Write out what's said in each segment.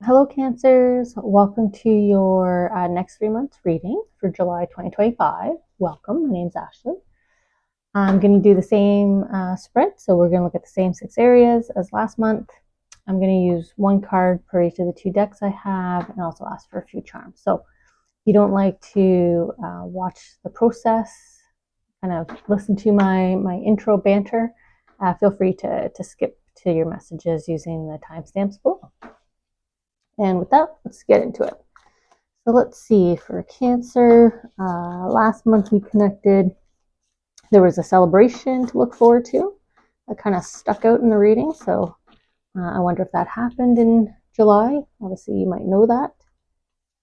Hello, Cancers. Welcome to your next 3 months reading for July 2025. Welcome. My name's Ashley. I'm going to do the same spread, so we're going to look at the same 6 areas as last month. I'm going to use one card per each of the 2 decks I have and also ask for a few charms. So if you don't like to watch the process, kind of listen to my intro banter, feel free to skip to your messages using the timestamps below. And with that, let's get into it. So let's see, for Cancer, last month we connected. There was a celebration to look forward to. That kind of stuck out in the reading, so I wonder if that happened in July. Obviously, you might know that,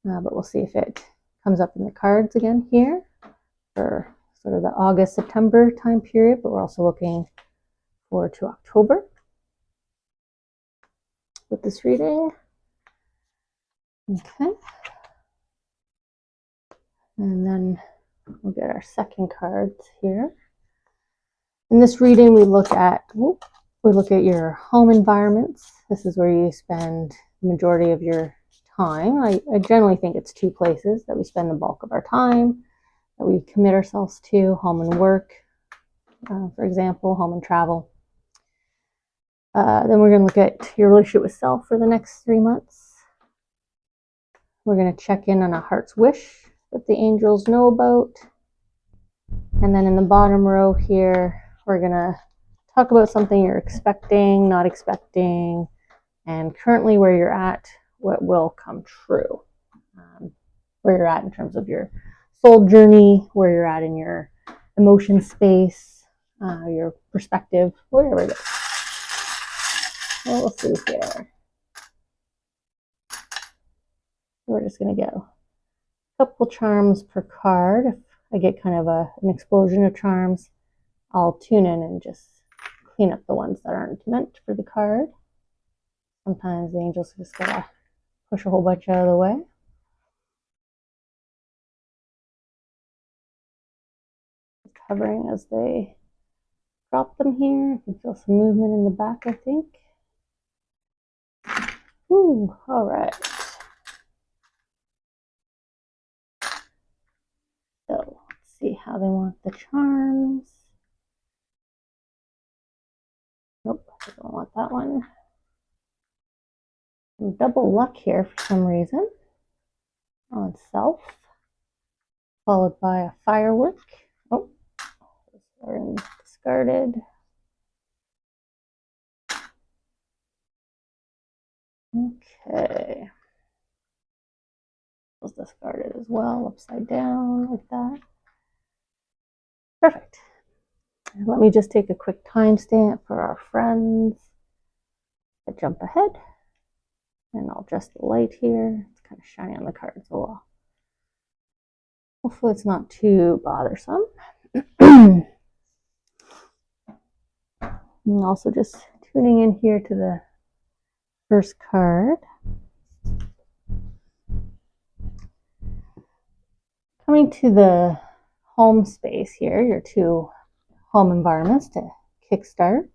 but we'll see if it comes up in the cards again here for sort of the August-September time period, but we're also looking forward to October with this reading. Okay. And then we'll get our second cards here. In this reading, we look at your home environments. This is where you spend the majority of your time. I generally think it's 2 places that we spend the bulk of our time, that we commit ourselves to: home and work, for example, home and travel. Then we're going to look at your relationship with self for the next 3 months. We're going to check in on a heart's wish that the angels know about. And then in the bottom row here, we're going to talk about something you're expecting, not expecting, and currently where you're at, what will come true. Where you're at in terms of your soul journey, where you're at in your emotion space, your perspective, whatever it is. Well, we'll see here. We're just going to go a couple charms per card. If I get kind of an explosion of charms, I'll tune in and just clean up the ones that aren't meant for the card. Sometimes the angels just gotta push a whole bunch out of the way. Just hovering as they drop them here. I can feel some movement in the back, I think. Ooh, all right. So let's see how they want the charms. Nope, I don't want that one. Some double luck here for some reason on self, followed by a firework. Oh, they're discarded. Okay. Was discarded as well, upside down like that. Perfect. Let me just take a quick timestamp for our friends that jump ahead. And I'll adjust the light here. It's kind of shiny on the card, so hopefully it's not too bothersome. And also just tuning in here to the first card. Coming to the home space here, your 2 home environments to kickstart.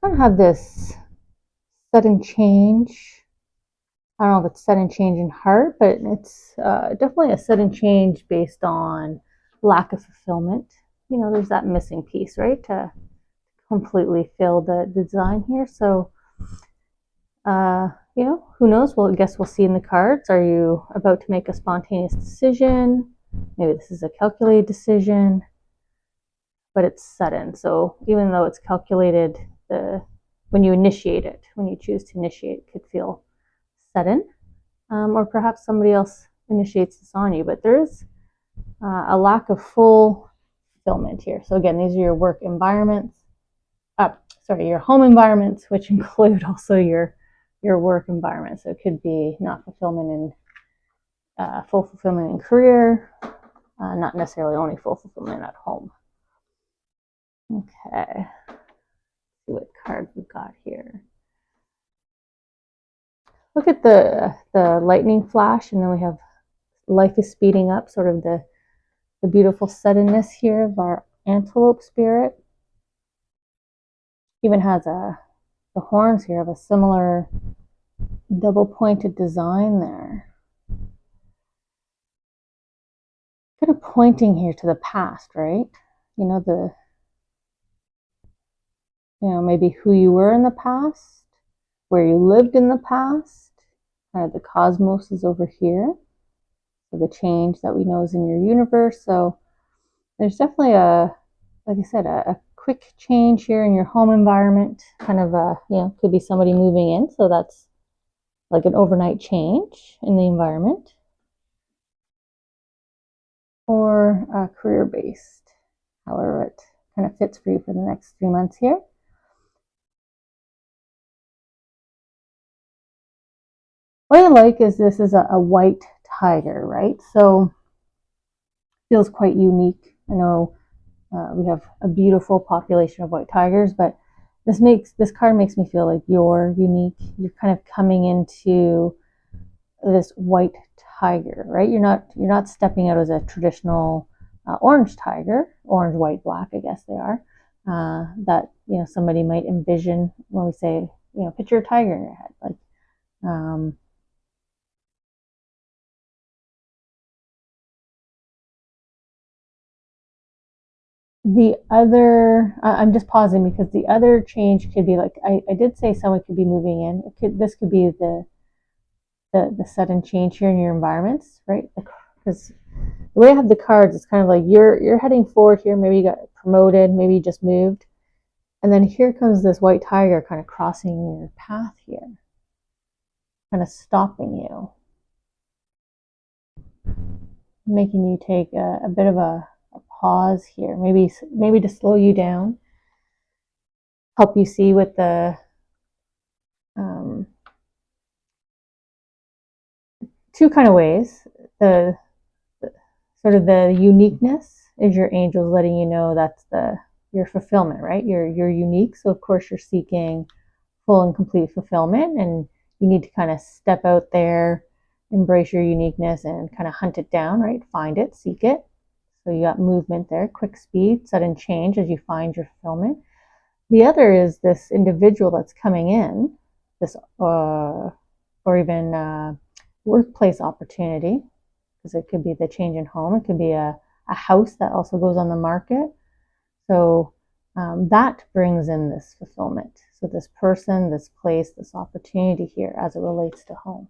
Kind of have this sudden change. I don't know if it's sudden change in heart, but it's definitely a sudden change based on lack of fulfillment. You know, there's that missing piece, right, to completely fill the design here. So, you know, who knows? Well, I guess we'll see in the cards. Are you about to make a spontaneous decision? Maybe this is a calculated decision, but it's sudden. So even though it's calculated, when you initiate it, when you choose to initiate, it could feel sudden, or perhaps somebody else initiates this on you, but there's a lack of full fulfillment here. So again, these are your work environments, your home environments, which include also your work environment. So it could be not fulfillment in full fulfillment in career, not necessarily only full fulfillment at home. Okay, let's see what cards we've got here. Look at the lightning flash, and then we have life is speeding up, sort of the beautiful suddenness here of our antelope spirit. Even has the horns here of a similar double pointed design there. Kind of pointing here to the past, right? You know, maybe who you were in the past, where you lived in the past. Kind of the cosmos is over here. So the change that we know is in your universe. So there's definitely like I said, a quick change here in your home environment. Kind of could be somebody moving in. So that's like an overnight change in the environment. Or career-based, however it kind of fits for you for the next 3 months here. What I like is this is a white tiger, right? So feels quite unique. I know we have a beautiful population of white tigers, but this card makes me feel like you're unique. You're kind of coming into this white tiger, right? You're not stepping out as a traditional orange tiger, orange, white, black, I guess they are. That somebody might envision when we say picture a tiger in your head, like. The other, I'm just pausing because the other change could be like I did say someone could be moving in. This could be the sudden change here in your environments, right? Because the way I have the cards, it's kind of like you're heading forward here. Maybe you got promoted, maybe you just moved, and then here comes this white tiger kind of crossing your path here, kind of stopping you, making you take a bit of a pause here, maybe to slow you down, help you see with the two kind of ways. The sort of the uniqueness is your angels letting you know that's your fulfillment, right? You're unique, so of course you're seeking full and complete fulfillment, and you need to kind of step out there, embrace your uniqueness, and kind of hunt it down, right? Find it, seek it. So you got movement there, quick speed, sudden change as you find your fulfillment. The other is this individual that's coming in, this or even workplace opportunity, because it could be the change in home. It could be a house that also goes on the market. So that brings in this fulfillment. So this person, this place, this opportunity here as it relates to home.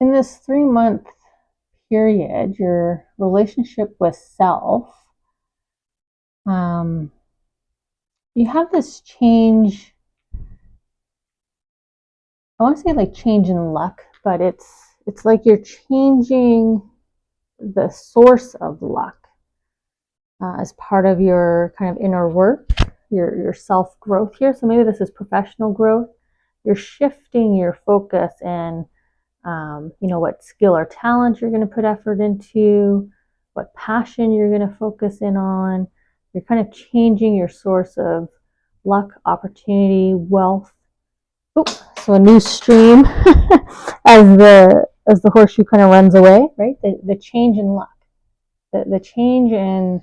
In this 3-month period, your relationship with self, you have this change. I want to say like change in luck, but it's like you're changing the source of luck as part of your kind of inner work, your self growth here. So maybe this is professional growth. You're shifting your focus and what skill or talent you're going to put effort into, what passion you're going to focus in on. You're kind of changing your source of luck, opportunity, wealth. So a new stream as the horseshoe kind of runs away, right? The change in luck, the change in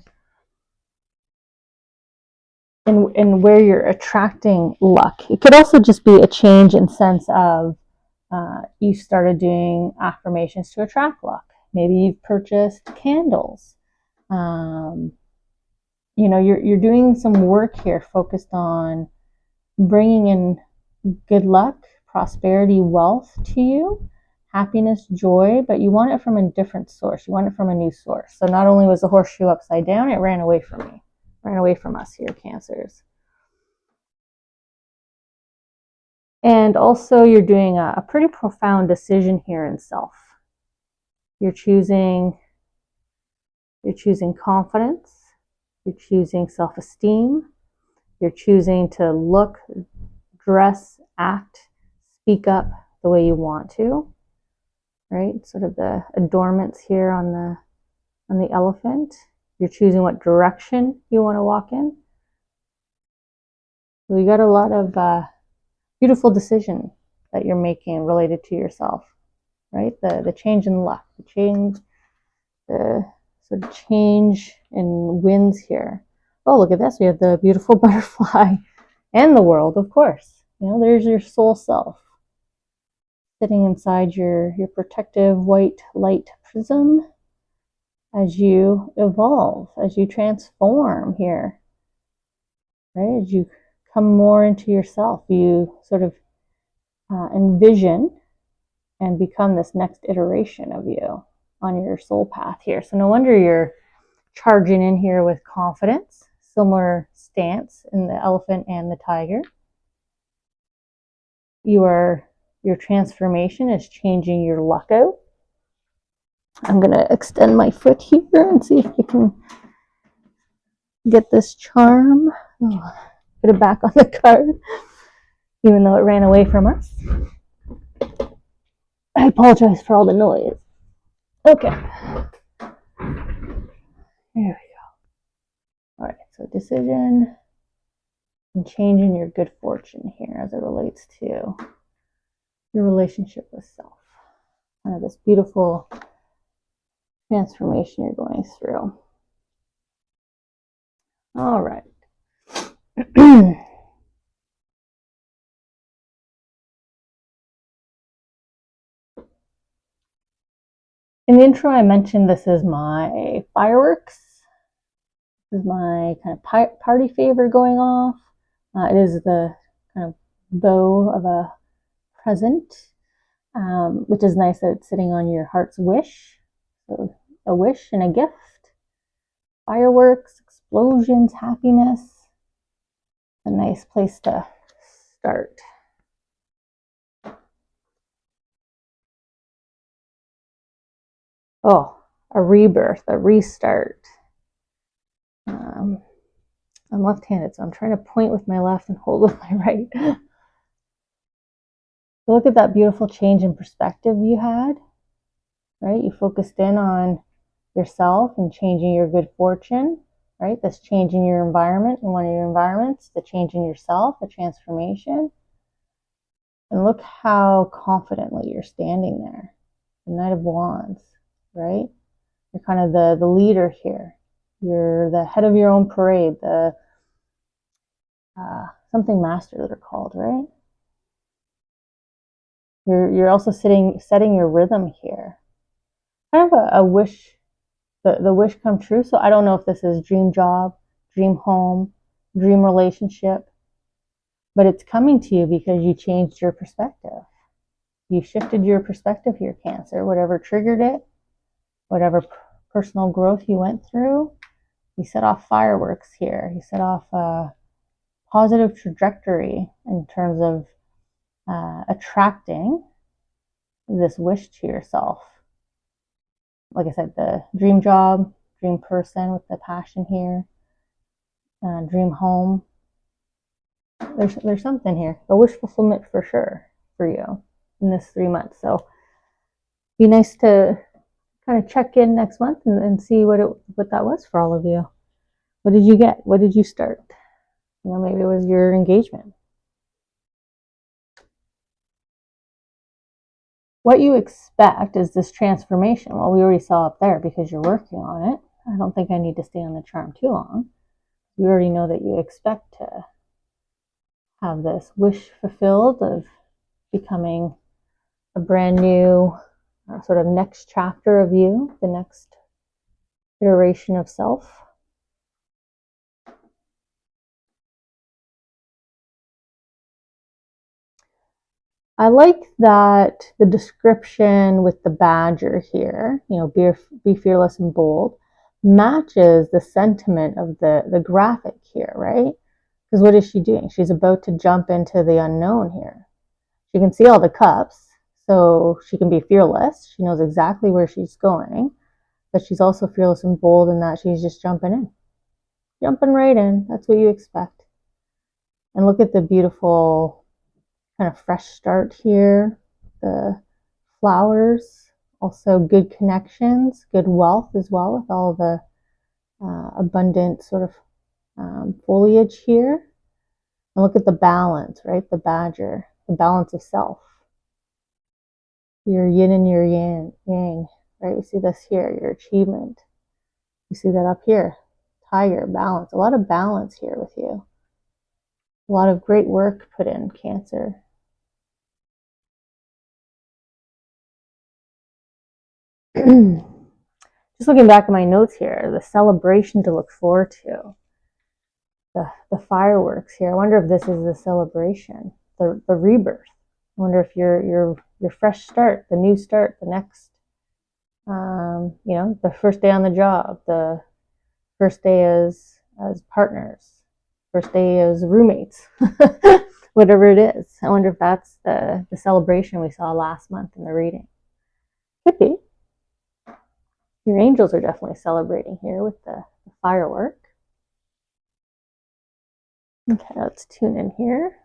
where you're attracting luck. It could also just be a change in sense of you started doing affirmations to attract luck. Maybe you've purchased candles. You're doing some work here focused on bringing in good luck, prosperity, wealth to you, happiness, joy, but you want it from a different source. You want it from a new source. So not only was the horseshoe upside down, it ran away from me, ran away from us here, Cancers. And also you're doing a pretty profound decision here in self. You're choosing confidence, you're choosing self-esteem, you're choosing to look, dress, act, speak up the way you want to, right? Sort of the adornments here on the elephant. You're choosing what direction you want to walk in. So you got a lot of beautiful decision that you're making related to yourself. right? The change in luck, the sort of change in winds here. Oh, look at this. We have the beautiful butterfly and the world, of course. You know, there's your soul self sitting inside your protective white light prism as you evolve, as you transform here, right? As you come more into yourself, you sort of envision and become this next iteration of you on your soul path here. So no wonder you're charging in here with confidence. Similar stance in the elephant and the tiger. Your transformation is changing your luck out. I'm going to extend my foot here and see if we can get this charm. Oh, put it back on the card, even though it ran away from us. I apologize for all the noise. Okay. There we go. All right, so decision and changing your good fortune here as it relates to your relationship with self. Kind of this beautiful transformation you're going through. All right. In the intro, I mentioned this is my fireworks. This is my kind of party favor going off. It is the kind of bow of a present, which is nice that it's sitting on your heart's wish. So a wish and a gift. Fireworks, explosions, happiness. A nice place to start. Oh, a rebirth, a restart. I'm left-handed, so I'm trying to point with my left and hold with my right. Look at that beautiful change in perspective you had, right? You focused in on yourself and changing your good fortune, right? That's changing your environment in one of your environments, the change in yourself, the transformation. And look how confidently you're standing there. The Knight of Wands, right? You're kind of the leader here. You're the head of your own parade, the something master they're called, right? You're also setting your rhythm here. Kind of a wish, the wish come true. So I don't know if this is dream job, dream home, dream relationship, but it's coming to you because you changed your perspective. You shifted your perspective here, Cancer. Whatever triggered it, whatever personal growth you went through, you set off fireworks here. You set off a positive trajectory in terms of attracting this wish to yourself. Like I said, the dream job, dream person with the passion here, dream home. There's something here, a wish fulfillment for sure for you in this 3 months. So be nice to kind of check in next month and see what that was for all of you. What did you get? What did you start? You know, maybe it was your engagement. What you expect is this transformation. Well, we already saw up there because you're working on it. I don't think I need to stay on the charm too long. We already know that you expect to have this wish fulfilled of becoming a brand new sort of next chapter of you, the next iteration of self. I like that the description with the badger here, you know, be fearless and bold, matches the sentiment of the graphic here, right? Because what is she doing? She's about to jump into the unknown here. She can see all the cups, so she can be fearless. She knows exactly where she's going, but she's also fearless and bold in that she's just jumping in. Jumping right in. That's what you expect. And look at the beautiful kind of fresh start here. The flowers, also good connections, good wealth as well with all the abundant sort of foliage here. And look at the balance, right? The badger, the balance of self. your yin and your yang, right? We see this here, your achievement. We see that up here, tiger, balance. A lot of balance here with you. A lot of great work put in, Cancer. Just looking back at my notes here, the celebration to look forward to. The fireworks here. I wonder if this is the celebration, the rebirth. I wonder if your fresh start, the new start, the next, the first day on the job, the first day as partners, first day as roommates, whatever it is. I wonder if that's the celebration we saw last month in the reading. Could be. Your angels are definitely celebrating here with the firework. Okay, let's tune in here.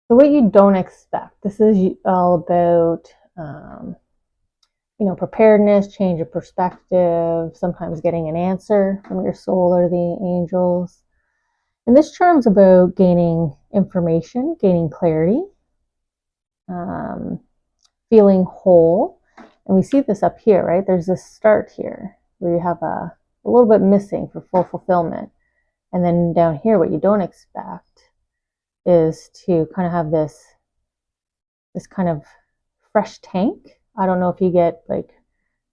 So what you don't expect. This is all about, preparedness, change of perspective, sometimes getting an answer from your soul or the angels. And this charm's about gaining information, gaining clarity, feeling whole. And we see this up here, right? There's this start here where you have a little bit missing for full fulfillment. And then down here, what you don't expect is to kind of have this kind of fresh tank. I don't know if you get like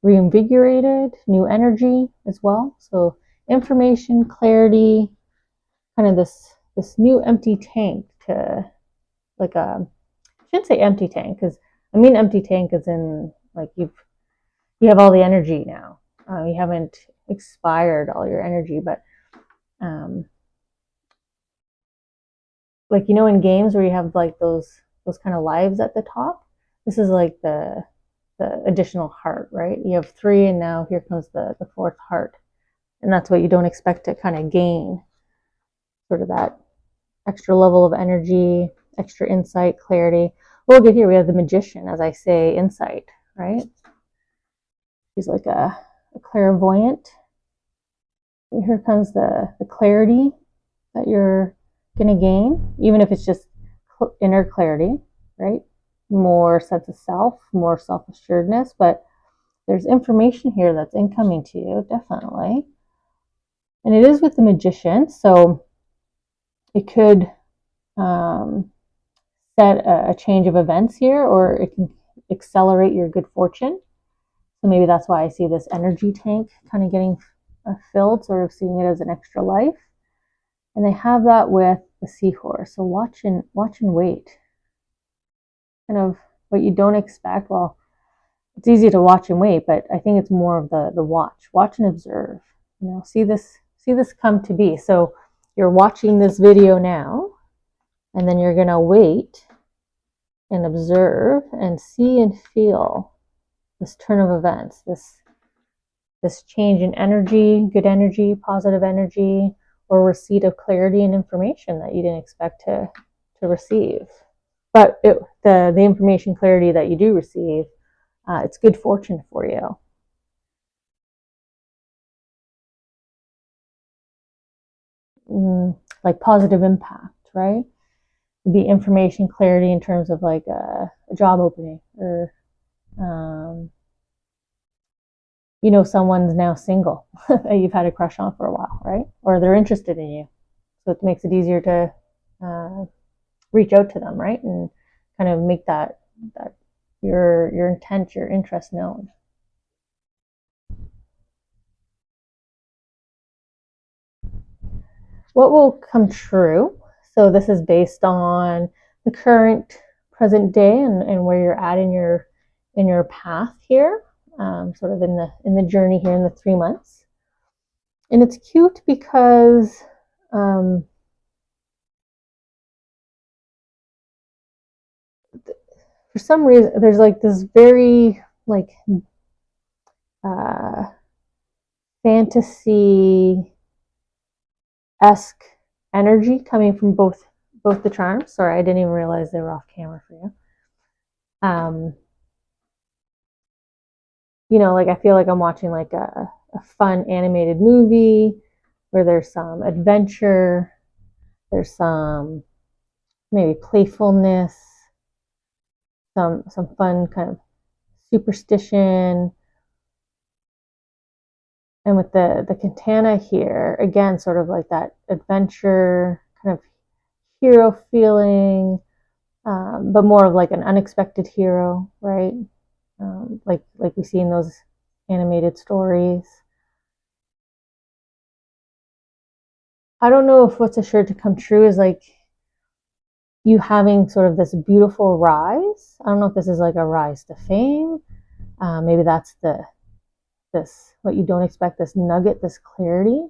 reinvigorated, new energy as well. So information, clarity, kind of this new empty tank to like I shouldn't say empty tank because I mean empty tank is in like you have all the energy now. You haven't expired all your energy, but like in games where you have like those kind of lives at the top, this is like the additional heart, right? You have 3 and now here comes the 4th heart. And that's what you don't expect to kind of gain, sort of that extra level of energy, extra insight, clarity. We'll get here, we have the magician, as I say, insight, right? She's like a clairvoyant. Here comes the clarity that you're going to gain, even if it's just inner clarity, right? More sense of self, more self-assuredness, but there's information here that's incoming to you, definitely. And it is with the magician, so it could set a change of events here, or it can accelerate your good fortune. So maybe that's why I see this energy tank kind of getting filled, sort of seeing it as an extra life. And they have that with the seahorse. So watch and wait. Kind of what you don't expect. Well, it's easy to watch and wait, but I think it's more of the watch and observe. See this come to be. So you're watching this video now, and then you're gonna wait and observe and see and feel this turn of events, this change in energy, good energy, positive energy, or receipt of clarity and information that you didn't expect to receive. But the information, clarity that you do receive, it's good fortune for you. Like positive impact, right? It'd be information, clarity in terms of like a job opening, or someone's now single that you've had a crush on for a while, right? Or they're interested in you, so it makes it easier to reach out to them, right? And kind of make that your intent, your interest known. What will come true? So this is based on the current present day and where you're at in your path here, sort of in the journey here in the 3 months. And it's cute because for some reason there's like this very like fantasy-esque energy coming from both the charms. Sorry, I didn't even realize they were off camera for you. Like I feel like I'm watching like a fun animated movie where there's some adventure, There's some maybe playfulness, some fun kind of superstition. And with the katana here, again, sort of like that adventure, kind of hero feeling, but more of like an unexpected hero, right? Like we see in those animated stories. I don't know if what's assured to come true is like you having sort of this beautiful rise. I don't know if this is like a rise to fame. Maybe that's this what you don't expect, this nugget, this clarity.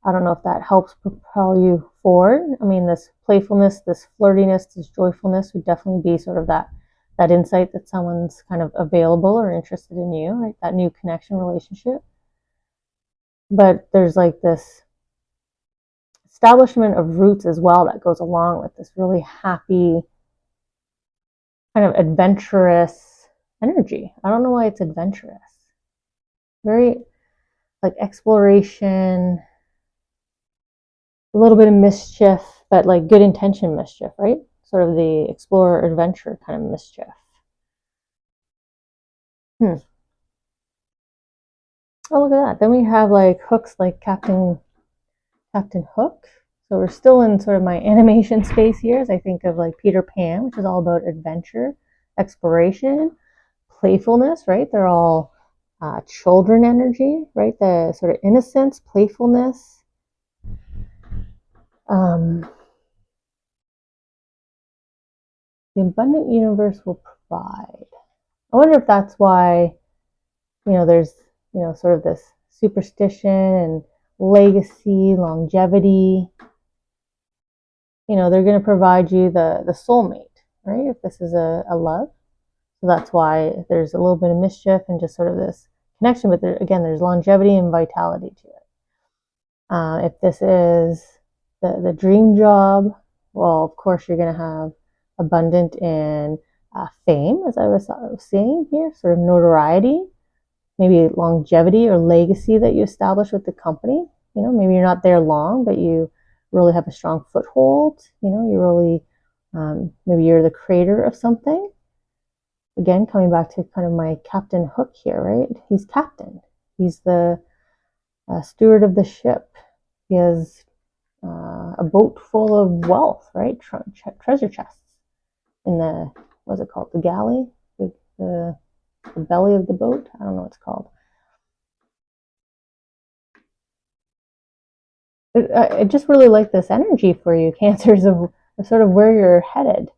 I don't know if that helps propel you forward. I mean, this playfulness, this flirtiness, this joyfulness would definitely be sort of that insight that someone's kind of available or interested in you, right? That new connection relationship. But there's like this establishment of roots as well that goes along with this really happy, kind of adventurous energy. I don't know why it's adventurous. Very like exploration, a little bit of mischief, but like good intention mischief, right? Sort of the explorer adventure kind of mischief. Oh, look at that. Then we have like hooks like Captain Hook. So we're still in sort of my animation space here as I think of like Peter Pan, which is all about adventure, exploration, playfulness, right? They're all children energy, right? The sort of innocence, playfulness. The abundant universe will provide. I wonder if that's why, there's, sort of this superstition and legacy, longevity. They're going to provide you the soulmate, right? If this is a love. So that's why there's a little bit of mischief and just sort of this connection. But again, there's longevity and vitality to it. If this is the dream job, well, of course, you're going to have abundant in fame, as I was seeing here, sort of notoriety, maybe longevity or legacy that you establish with the company. Maybe you're not there long, but you really have a strong foothold. You really, maybe you're the creator of something. Again, coming back to kind of my Captain Hook here, right? He's captain. He's the steward of the ship. He has a boat full of wealth, right? Treasure chests in the, what's it called? The galley? The belly of the boat? I don't know what it's called. I just really like this energy for you, Cancers, of sort of where you're headed.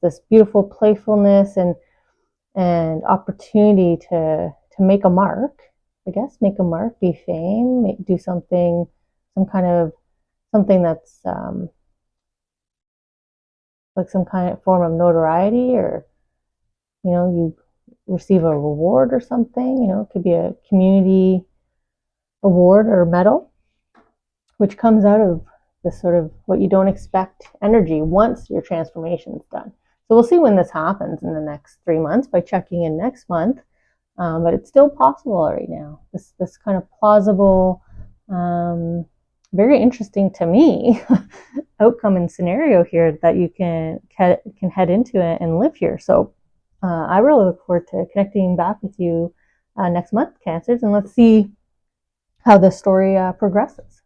This beautiful playfulness and opportunity to make a mark. I guess make a mark, be fame, do something, something that's like some kind of form of notoriety, or you receive a reward or something. It could be a community award or medal, which comes out of this sort of what you don't expect energy once your transformation is done. So we'll see when this happens in the next 3 months by checking in next month. But it's still possible right now. This kind of plausible, very interesting to me outcome and scenario here that you can head into it and live here. So I really look forward to connecting back with you next month, Cancers, and let's see how the story progresses.